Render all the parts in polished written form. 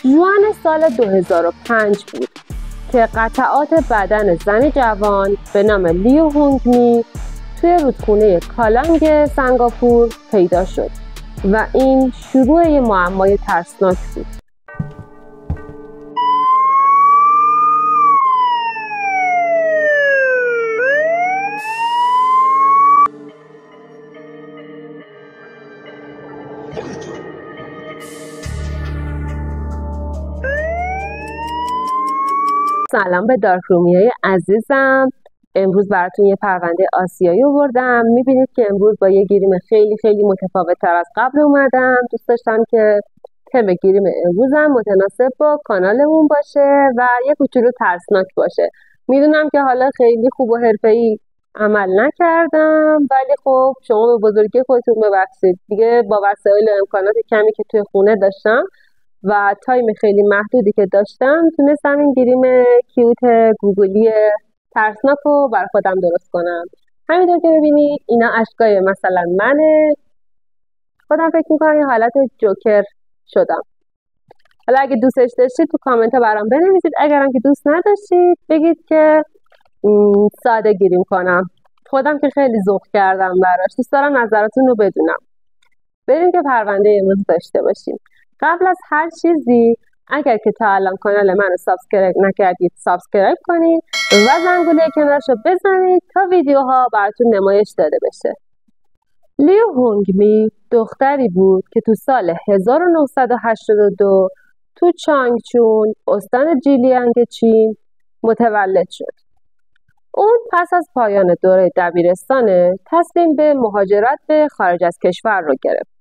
ژوئن سال 2005 بود که قطعات بدن زن جوان به نام لیو هونگ می توی رودخونه کالانگ سنگاپور پیدا شد و این شروع یه معمای ترسناک بود. سلام به دارک رومیای عزیزم. امروز براتون یه پرونده آسیایی آوردم. میبینید که امروز با یه گریم خیلی متفاوت تر از قبل اومدم. دوست داشتم که تم گریم امروزم متناسب با کانالمون باشه و یه کوچولو ترسناک باشه. میدونم که حالا خیلی خوب و حرفه‌ای عمل نکردم، ولی خب شما به بزرگی خودتون ببخشید. دیگه با وسایل و امکانات کمی که توی خونه داشتم و تایم خیلی محدودی که داشتم تونستم این گریم کیوت گوگلی ترسناک رو بر خودم درست کنم. همینطور که ببینید اینا اشکای مثلا منه. خودم فکر میکنم یه حالت جوکر شدم. حالا اگه دوستش داشتید تو کامنت ها برام بنویسید، اگرم که دوست نداشتید بگید که ساده گیریم کنم. خودم که خیلی ذوق کردم براش، دوست دارم نظراتون رو بدونم. بریم که پرونده امروز داشته باشیم. قبل از هر چیزی اگر که تا الان کانال منو سابسکرایب نکردید سابسکرایب کنید و زنگوله کنارش رو بزنید تا ویدیوها براتون نمایش داده بشه. لیو هونگ می دختری بود که تو سال 1982 تو چانگچون استان جیلیانگ چین متولد شد. اون پس از پایان دوره دبیرستان تصمیم به مهاجرت به خارج از کشور رو گرفت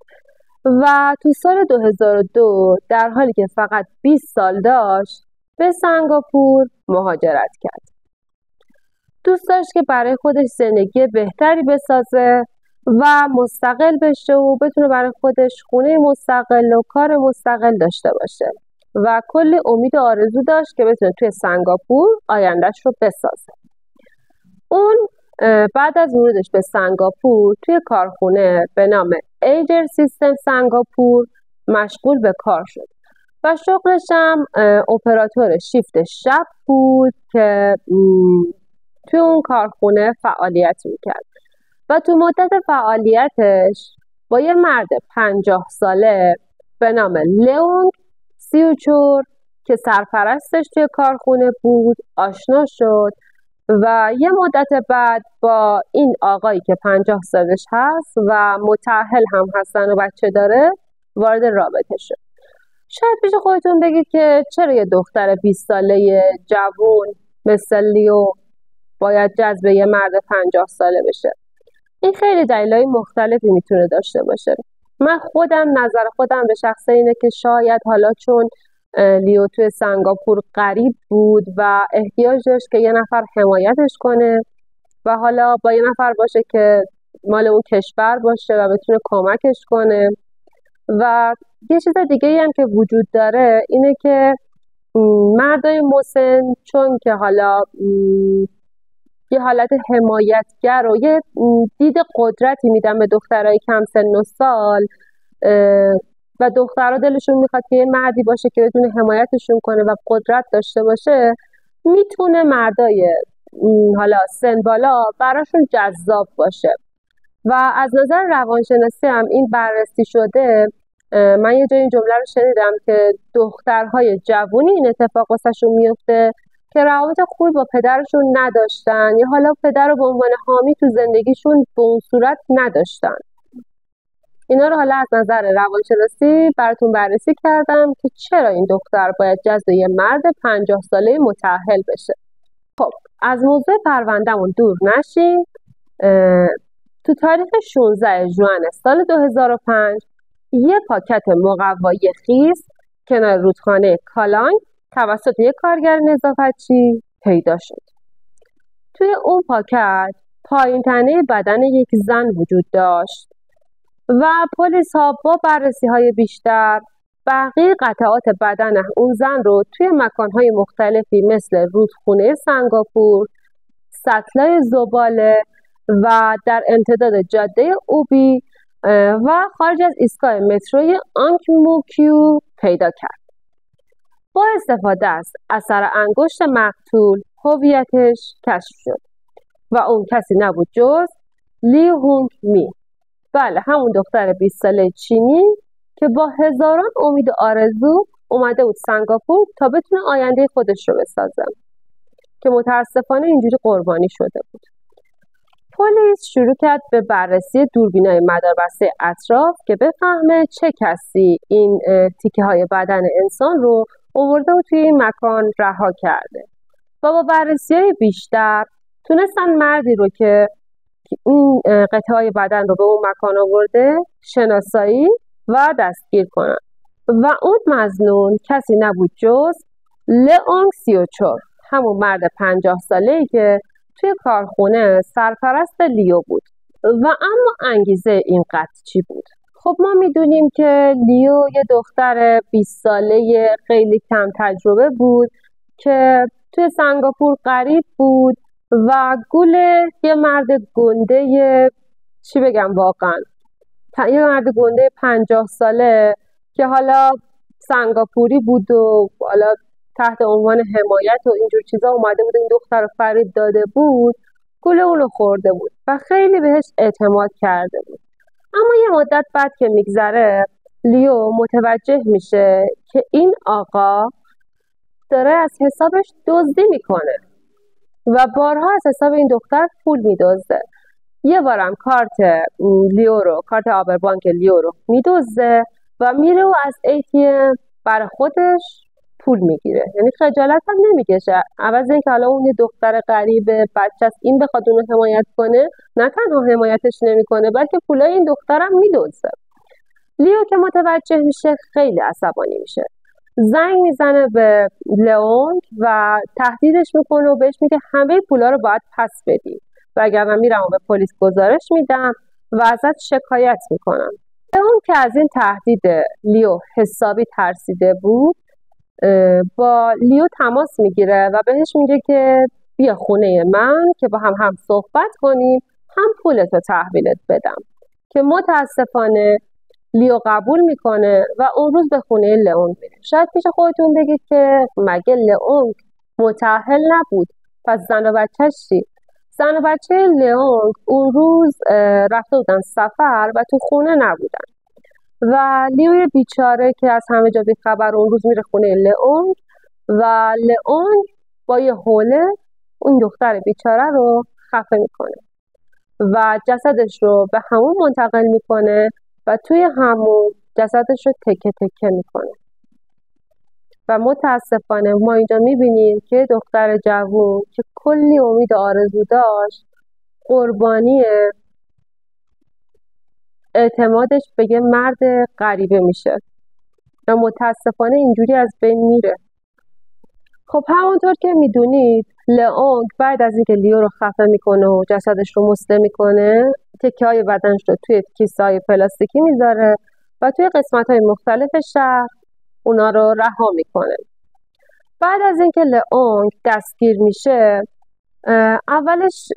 و تو سال 2002 در حالی که فقط 20 سال داشت به سنگاپور مهاجرت کرد. دوست داشت که برای خودش زندگی بهتری بسازه و مستقل بشه و بتونه برای خودش خونه مستقل و کار مستقل داشته باشه و کلی امید و آرزو داشت که بتونه توی سنگاپور آیندهش رو بسازه. اون بعد از ورودش به سنگاپور توی کارخونه به نام ایجر سیستم سنگاپور مشغول به کار شد و شغلش هم اپراتور شیفت شب بود که توی اون کارخونه فعالیت میکرد و تو مدت فعالیتش با یه مرد 50 ساله به نام لیونگ سیوچور که سرپرستش توی کارخونه بود آشنا شد و یه مدت بعد با این آقایی که 50 سالش هست و متأهل هم هستن و بچه داره وارد رابطه شد. شاید پیش خودتون بگید که چرا یه دختر 20 ساله جوون مثل لیو باید جذب یه مرد 50 ساله بشه. این خیلی دلایل مختلفی میتونه داشته باشه. من نظر خودم به شخصه اینه که شاید حالا چون لیو توی سنگاپور غریب بود و احتیاج داشت که یه نفر حمایتش کنه و حالا با یه نفر باشه که مال اون کشور باشه و بتونه کمکش کنه. و یه چیز دیگه هم که وجود داره اینه که مردای مسن چون که حالا یه حالت حمایتگر و یه دید قدرتی میدن به دخترای کم سن و سال و دخترها دلشون میخواد که یه مردی باشه که بتونه حمایتشون کنه و قدرت داشته باشه، میتونه مردای حالا سن بالا براشون جذاب باشه. و از نظر روانشناسی هم این بررسی شده. من یه جای این جمله رو شنیدم که دخترهای جوونی این اتفاق واسهشون میفته که روابط خوبی با پدرشون نداشتن یا حالا پدر رو به عنوان حامی تو زندگیشون به اون صورت نداشتن. اینا رو حالا از نظر روانشناسی براتون بررسی کردم که چرا این دختر باید جذب یه مرد 50 ساله متأهل بشه. خب از موضوع پروندهمون دور نشیم. تو تاریخ 16 ژوئن سال 2005 یه پاکت مقوایی خیس کنار رودخانه کالانگ توسط یک کارگر نظافتچی پیدا شد. توی اون پاکت پایین تنه بدن یک زن وجود داشت و پلیس ها با بررسی های بیشتر بقیه قطعات بدن اون زن رو توی مکان های مختلفی مثل رودخونه سنگاپور، سطلای زباله و در امتداد جاده اوبی و خارج از ایستگاه متروی آنگ مو کیو پیدا کرد. با استفاده از اثر انگشت مقتول هویتش کشف شد و اون کسی نبود جز لی هونگ می. بله، همون دختر 20 ساله چینی که با هزاران امید و آرزو اومده بود سنگاپور تا بتونه آینده خودش رو بسازه که متاسفانه اینجوری قربانی شده بود. پلیس شروع کرد به بررسی دوربینای مداربسته اطراف که بفهمه چه کسی این تیکه های بدن انسان رو آورده و توی این مکان رها کرده و با بررسی های بیشتر تونستن مردی رو که این قطعه های بدن رو به اون مکان آورده شناسایی و دستگیر کنن و اون مظنون کسی نبود جز لئونگ سیوچور، همون مرد 50 ساله‌ای که توی کارخونه سرپرست لیو بود. و اما انگیزه این قتل چی بود؟ خب ما میدونیم که لیو یه دختر 20 ساله خیلی کم تجربه بود که توی سنگاپور غریب بود و گول یه مرد گنده چی بگم واقعا یه مرد گنده 50 ساله که حالا سنگاپوری بود و حالا تحت عنوان حمایت و اینجور چیزا اومده بود این دختر رو فریب داده بود، گول اونو خورده بود و خیلی بهش اعتماد کرده بود. اما یه مدت بعد که میگذره لیو متوجه میشه که این آقا داره از حسابش دزدی میکنه و بارها از حساب این دختر پول میدزده. یه بارم کارت آبربانک لیو رو میدزده و میره و از ATM برای خودش پول میگیره. یعنی خجالت هم نمیکشه، عوض اینکه حالا اون یه دختر غریب بچه است این بخواد اونو حمایت کنه، نه تنها حمایتش نمیکنه بلکه پولای این دخترم میدزده. لیو که متوجه میشه خیلی عصبانی میشه، زنگ میزنه به لئونگ و تهدیدش میکنه و بهش میگه همه پولا رو باید پس بدی وگرنه میرم و به پلیس گزارش میدم و ازت شکایت میکنم. لئونگ که از این تهدید لیو حسابی ترسیده بود با لیو تماس میگیره و بهش میگه که بیا خونه من که با هم صحبت کنیم، هم پولتو تحویلت بدم، که متاسفانه لیو قبول میکنه و اون روز به خونه لئونگ میره. شاید پیش خودتون بگید که مگه لئونگ متأهل نبود، پس زن و بچه‌ش چی؟ زن و بچه لئونگ اون روز رفته بودن سفر و تو خونه نبودن و لیوی بیچاره که از همه جا بیخبر اون روز میره خونه لئونگ و لئونگ با یه حوله اون دختر بیچاره رو خفه میکنه و جسدش رو به همون منتقل میکنه و توی همون جسدش رو تکه تکه میکنه. و متاسفانه ما اینجا میبینیم که دختر جوون که کلی امید و آرزو داشت قربانی اعتمادش به یه مرد غریبه میشه و متاسفانه اینجوری از بین میره. خب همونطور که میدونید لئونگ بعد از اینکه لیو رو خفه میکنه و جسدش رو مسته میکنه تکه های بدنش رو توی کیسه های پلاستیکی میذاره و توی قسمت های مختلف شهر اونا رو رها میکنه. بعد از اینکه لئونگ دستگیر میشه اولش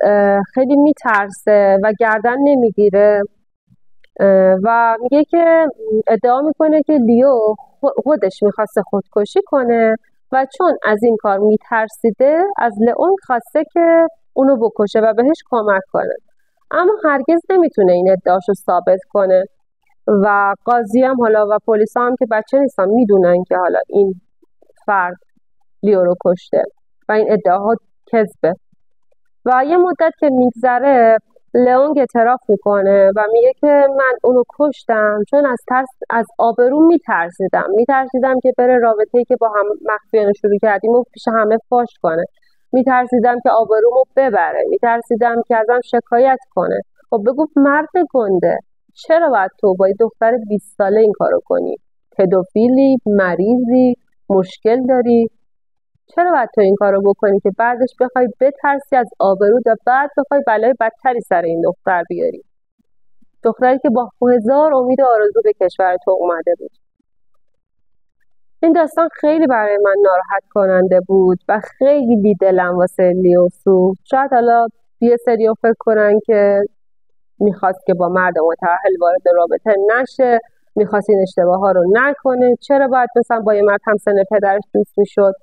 خیلی میترسه و گردن نمیگیره و میگه که ادعا میکنه که لیو خودش میخواسته خودکشی کنه و چون از این کار میترسیده از لئونگ خواسته که اونو بکشه و بهش کمک کنه، اما هرگز نمیتونه این ادعاشو ثابت کنه و قاضی هم حالا و پلیس هم که بچه نیستن میدونن که حالا این فرد لیو رو کشته و این ادعاها کذبه. و یه مدت که میگذره لئونگ اعتراف میکنه و میگه که من اونو کشتم چون از ترس از آبروم میترسیدم که بره رابطه‌ای که با هم مخفیانه شروع کردیم و پیش همه فاش کنه، میترسیدم که آبرومو ببره، میترسیدم که ازم شکایت کنه. خب بگو مرد گنده، چرا باید تو با دختر 20 ساله این کارو کنی؟ پدوفیلی، مریضی، مشکل داری؟ چرا باید تو این کارو بکنی که بعدش بخوای بترسی از آبرو و بعد بخوای بلای بدتری سر این دختر بیاری؟ دختری که با هزار امید و آرزو به کشور تو اومده بود. این داستان خیلی برای من ناراحت کننده بود و خیلی دلم واسه لیو سوخت. شاید حالا یه سری فکر کنن که میخواست که با مرد متأهل وارد رابطه نشه میخواست این اشتباه ها رو نکنه، چرا باید مثلا با یه مرد همسن پدرش دوست میشد.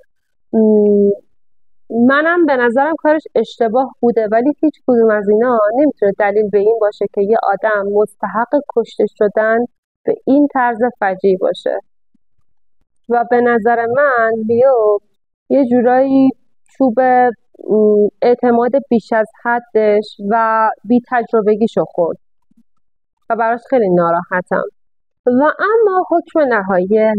منم به نظرم کارش اشتباه بوده، ولی هیچ کدوم از اینا نمیتونه دلیل به این باشه که یه آدم مستحق کشته شدن به این طرز فجیع باشه. و به نظر من لیو یه جورایی چوب اعتماد بیش از حدش و بی تجربگیشو خورد و براش خیلی ناراحتم. و اما حکم نهایی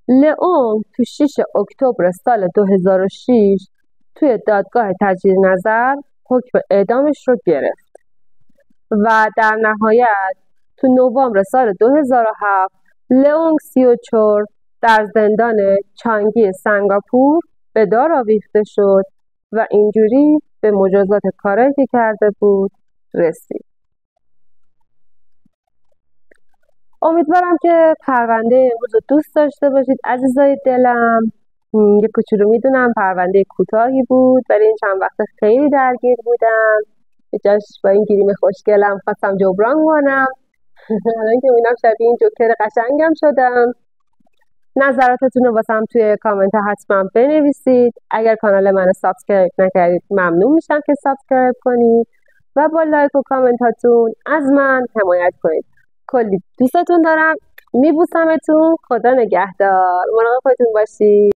لئونگ تو 6 اکتبر سال 2006 توی دادگاه تجدید نظر حکم اعدامش رو گرفت و در نهایت تو نوامبر سال 2007 لئونگ 34 در زندان چانگی سنگاپور به دار آویخته شد و اینجوری به مجازات کاری که کرده بود رسید. امیدوارم که پرونده امروز رو دوست داشته باشید عزیزای دلم. یه کوچولو میدونم پرونده کوتاهی بود، ولی این چند وقت خیلی درگیر بودم، به جاش با این گریم خوشگلم خواستم جبران کنم. الان که میبینم شبیه این جوکر قشنگم شدم. نظراتتون رو واسم توی کامنت ها حتما بنویسید. اگر کانال منو سابسکرایب نکردید ممنون میشم که سابسکرایب کنید و با لایک و کامنت هاتون از من حمایت کنید. کلی دوستتون دارم، میبوسمتون. خدا نگهدار، مراقب خودتون باشید.